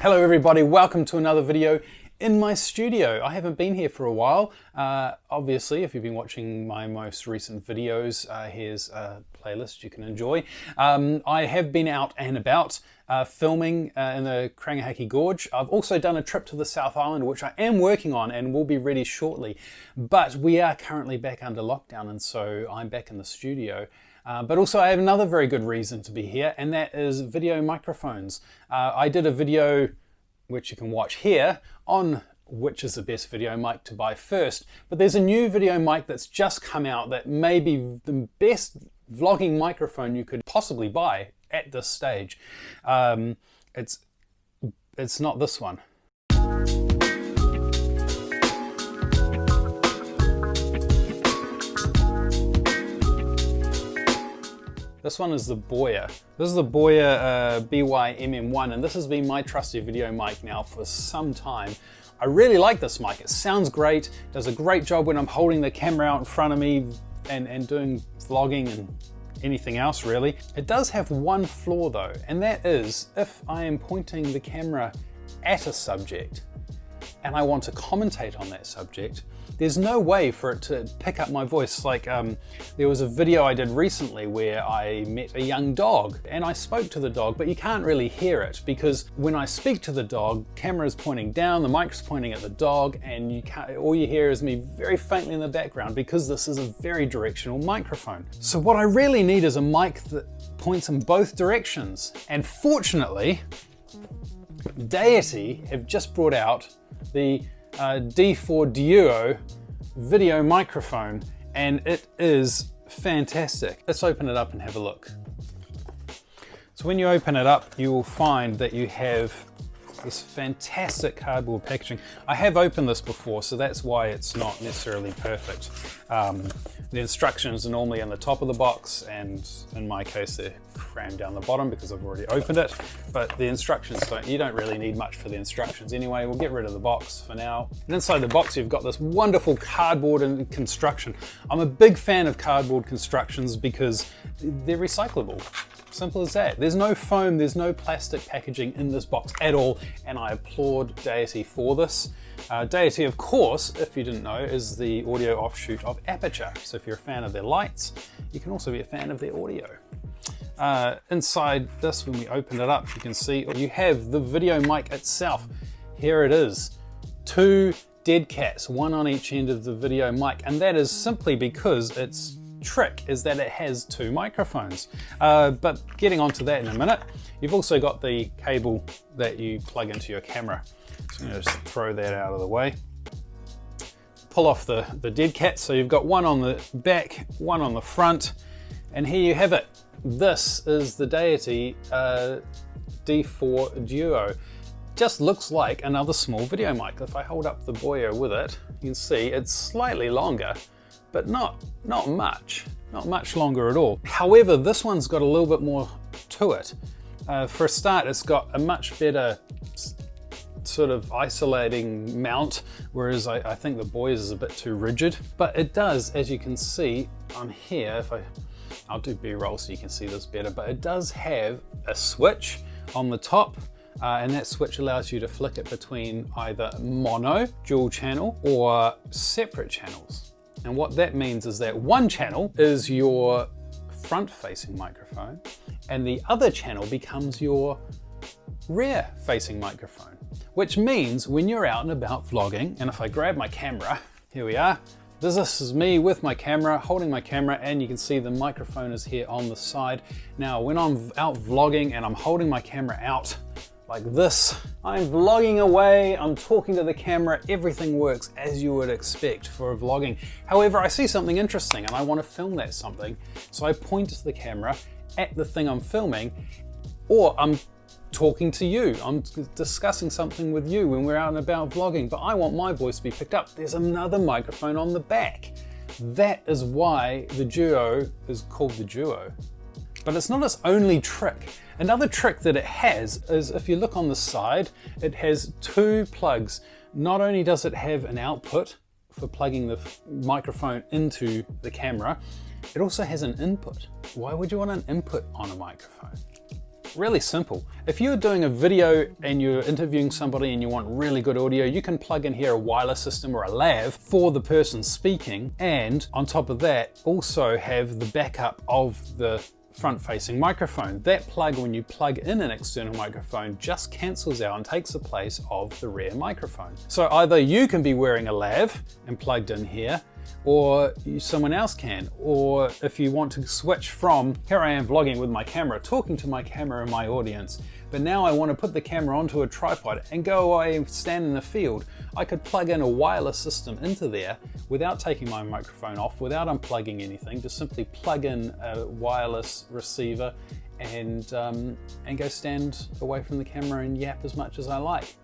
Hello everybody, welcome to another video in my studio. I haven't been here for a while. Obviously, if you've been watching my most recent videos, here's a playlist you can enjoy. I have been out and about filming in the Krangahaki Gorge. I've also done a trip to the South Island, which I am working on and will be ready shortly. But we are currently back under lockdown, and so I'm back in the studio. But also I have another very good reason to be here, and that is video microphones. I did a video, which you can watch here, on which is the best video mic to buy first. But there's a new video mic that's just come out that may be the best vlogging microphone you could possibly buy at this stage. It's not this one. This one is the Boya. This is the Boya BY-MM1, and this has been my trusty video mic now for some time. I really like this mic. It sounds great, does a great job when I'm holding the camera out in front of me and doing vlogging and anything else really. It does have one flaw though, and that is if I am pointing the camera at a subject and I want to commentate on that subject, there's no way for it to pick up my voice. Like there was a video I did recently where I met a young dog and I spoke to the dog, but you can't really hear it because when I speak to the dog, camera is pointing down, the mic's pointing at the dog, and you can't, all you hear is me very faintly in the background because this is a very directional microphone. So what I really need is a mic that points in both directions. And fortunately, Deity have just brought out the D4 Duo video microphone, and it is fantastic. Let's open it up and have a look. So when you open it up, you will find that you have this fantastic cardboard packaging. I have opened this before, so that's why it's not necessarily perfect. The instructions are normally on the top of the box, and in my case they're crammed down the bottom because I've already opened it. But the instructions you don't really need much for the instructions anyway. We'll get rid of the box for now. And inside the box you've got this wonderful cardboard and construction. I'm a big fan of cardboard constructions because they're recyclable. Simple as that. There's no foam, there's no plastic packaging in this box at all, and I applaud Deity for this. Deity, of course, if you didn't know, is the audio offshoot of Aperture. So if you're a fan of their lights, you can also be a fan of their audio. Inside this, when we open it up, you can see you have the video mic itself. Here it is. Two dead cats, one on each end of the video mic, and that is simply because its trick is that it has two microphones. But getting onto that in a minute, you've also got the cable that you plug into your camera. So I'm going to just throw that out of the way. Pull off the dead cat, so you've got one on the back, one on the front, and here you have it. This is the Deity D4 Duo. Just looks like another small video mic. If I hold up the Boya with it, you can see it's slightly longer, but not much longer at all. However, this one's got a little bit more to it. For a start, it's got a much better sort of isolating mount, whereas I think the Boya's is a bit too rigid. But it does, as you can see on here, if I'll do B-roll so you can see this better, but it does have a switch on the top, and that switch allows you to flick it between either mono, dual channel, or separate channels. And what that means is that one channel is your front-facing microphone, and the other channel becomes your rear-facing microphone. Which means when you're out and about vlogging, and if I grab my camera, here we are, this is me with my camera, holding my camera, and you can see the microphone is here on the side. Now, when I'm out vlogging and I'm holding my camera out like this, I'm vlogging away, I'm talking to the camera, everything works as you would expect for vlogging. However, I see something interesting and I want to film that something, so I point the camera at the thing I'm filming, or I'm talking to you, I'm discussing something with you when we're out and about vlogging, but I want my voice to be picked up. There's another microphone on the back. That is why the Duo is called the Duo. But it's not its only trick. Another trick that it has is, if you look on the side, it has two plugs. Not only does it have an output for plugging the microphone into the camera, it also has an input. Why would you want an input on a microphone? Really simple. If you're doing a video and you're interviewing somebody and you want really good audio, you can plug in here a wireless system or a lav for the person speaking, and on top of that also have the backup of the front-facing microphone. That plug, when you plug in an external microphone, just cancels out and takes the place of the rear microphone. So either you can be wearing a lav and plugged in here, or someone else can. Or if you want to switch from, here I am vlogging with my camera, talking to my camera and my audience, but now I want to put the camera onto a tripod and go away and stand in the field, I could plug in a wireless system into there without taking my microphone off, without unplugging anything, just simply plug in a wireless receiver and go stand away from the camera and yap as much as I like.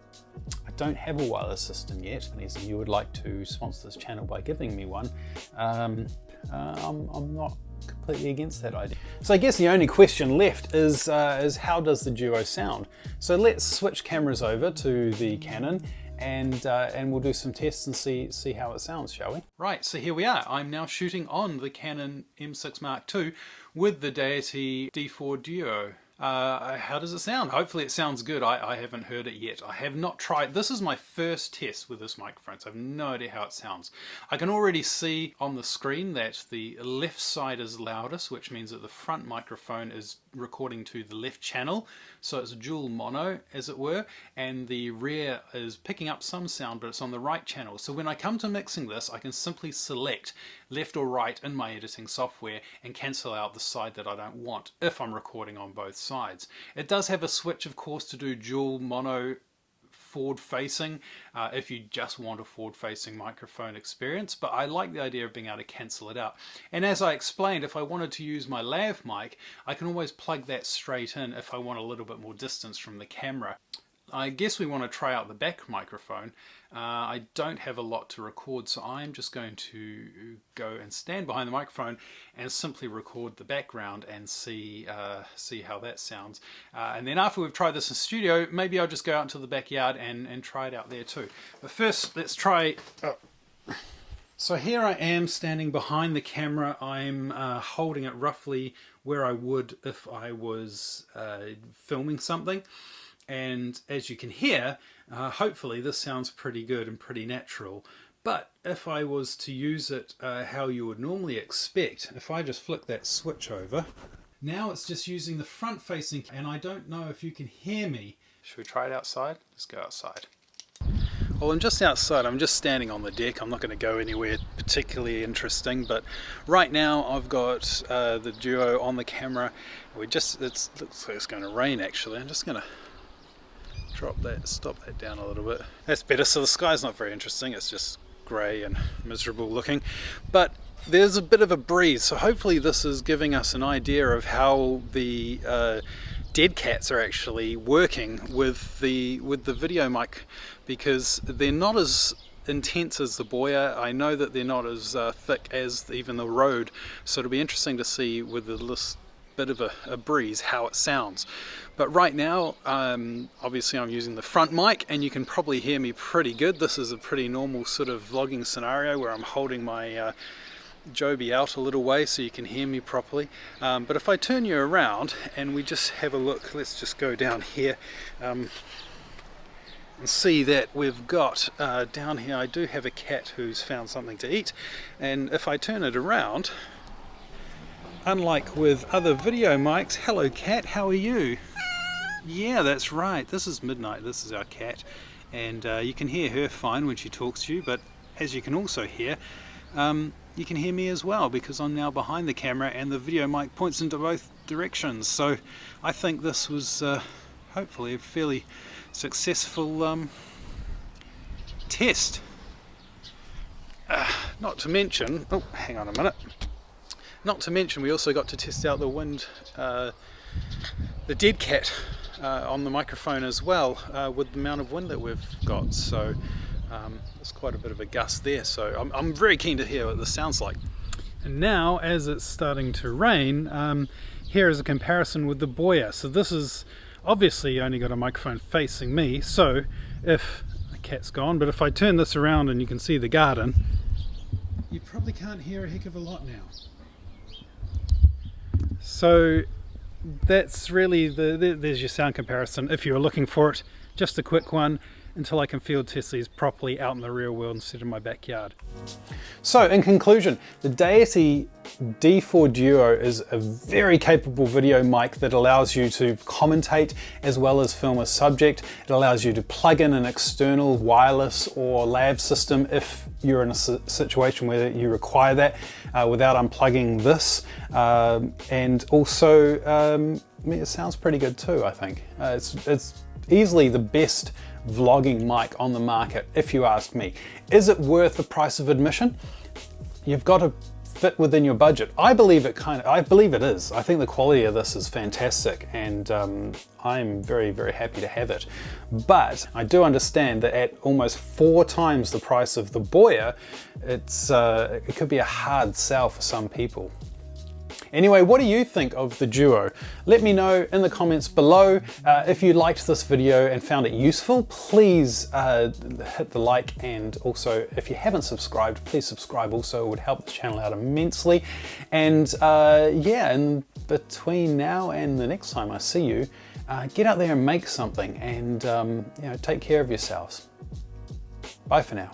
I don't have a wireless system yet, and if you would like to sponsor this channel by giving me one, I'm not completely against that idea. So I guess the only question left is how does the Duo sound? So let's switch cameras over to the Canon and we'll do some tests and see how it sounds, shall we? Right, so here we are. I'm now shooting on the Canon M6 Mark II with the Deity D4 Duo. How does it sound? Hopefully it sounds good. I haven't heard it yet. I have not tried. This is my first test with this microphone, so I have no idea how it sounds. I can already see on the screen that the left side is loudest, which means that the front microphone is recording to the left channel, so it's dual mono, as it were, and the rear is picking up some sound, but it's on the right channel. So when I come to mixing this, I can simply select left or right in my editing software and cancel out the side that I don't want if I'm recording on both sides. It does have a switch, of course, to do dual mono forward facing if you just want a forward facing microphone experience, but I like the idea of being able to cancel it out. And as I explained, if I wanted to use my lav mic, I can always plug that straight in if I want a little bit more distance from the camera. I guess we want to try out the back microphone. I don't have a lot to record, so I'm just going to go and stand behind the microphone and simply record the background and see how that sounds. And then after we've tried this in studio, maybe I'll just go out into the backyard and try it out there too. But first, let's try... So here I am standing behind the camera. I'm holding it roughly where I would if I was filming something. And as you can hear, hopefully this sounds pretty good and pretty natural. But if I was to use it how you would normally expect, if I just flick that switch over, now it's just using the front facing, and I don't know if you can hear me. Should we try it outside? Let's go outside. Well, I'm just outside. I'm just standing on the deck. I'm not going to go anywhere particularly interesting, but right now I've got the Duo on the camera. It looks like it's going to rain actually. I'm just going to stop that down a little bit. That's better. So the sky's not very interesting, it's just grey and miserable looking, but there's a bit of a breeze, so hopefully this is giving us an idea of how the dead cats are actually working with the video mic, because they're not as intense as the Boya. I know that they're not as thick as even the Rode, so it'll be interesting to see with this bit of a breeze how it sounds. But right now obviously I'm using the front mic and you can probably hear me pretty good. This is a pretty normal sort of vlogging scenario where I'm holding my Joby out a little way so you can hear me properly. But if I turn you around and we just have a look, let's just go down here and see that we've got down here, I do have a cat who's found something to eat, and if I turn it around, unlike with other video mics, hello cat, how are you? Yeah, that's right, this is Midnight, this is our cat, and you can hear her fine when she talks to you, but as you can also hear, you can hear me as well, because I'm now behind the camera and the video mic points into both directions. So I think this was hopefully a fairly successful test. Not to mention, oh hang on a minute, not to mention we also got to test out the wind, the dead cat on the microphone as well, with the amount of wind that we've got. So there's quite a bit of a gust there, so I'm very keen to hear what this sounds like. And now, as it's starting to rain, here is a comparison with the Boya. So this is obviously only got a microphone facing me, so if the cat's gone, but if I turn this around and you can see the garden, you probably can't hear a heck of a lot now. So that's really there's your sound comparison if you're looking for it. Just a quick one until I can field test these properly out in the real world instead of my backyard. So in conclusion, the Deity D4 Duo is a very capable video mic that allows you to commentate as well as film a subject. It allows you to plug in an external wireless or lav system if you're in a situation where you require that without unplugging this. And also, it sounds pretty good too, I think. It's easily the best vlogging mic on the market, if you ask me. Is it worth the price of admission? You've got to fit within your budget. I believe it is. I think the quality of this is fantastic, and I'm very, very happy to have it. But I do understand that at almost 4 times the price of the Boya, it could be a hard sell for some people. Anyway, what do you think of the Duo? Let me know in the comments below. If you liked this video and found it useful, please hit the like, and also if you haven't subscribed, please subscribe also. It would help the channel out immensely. And yeah, in between now and the next time I see you, get out there and make something, and you know, take care of yourselves. Bye for now.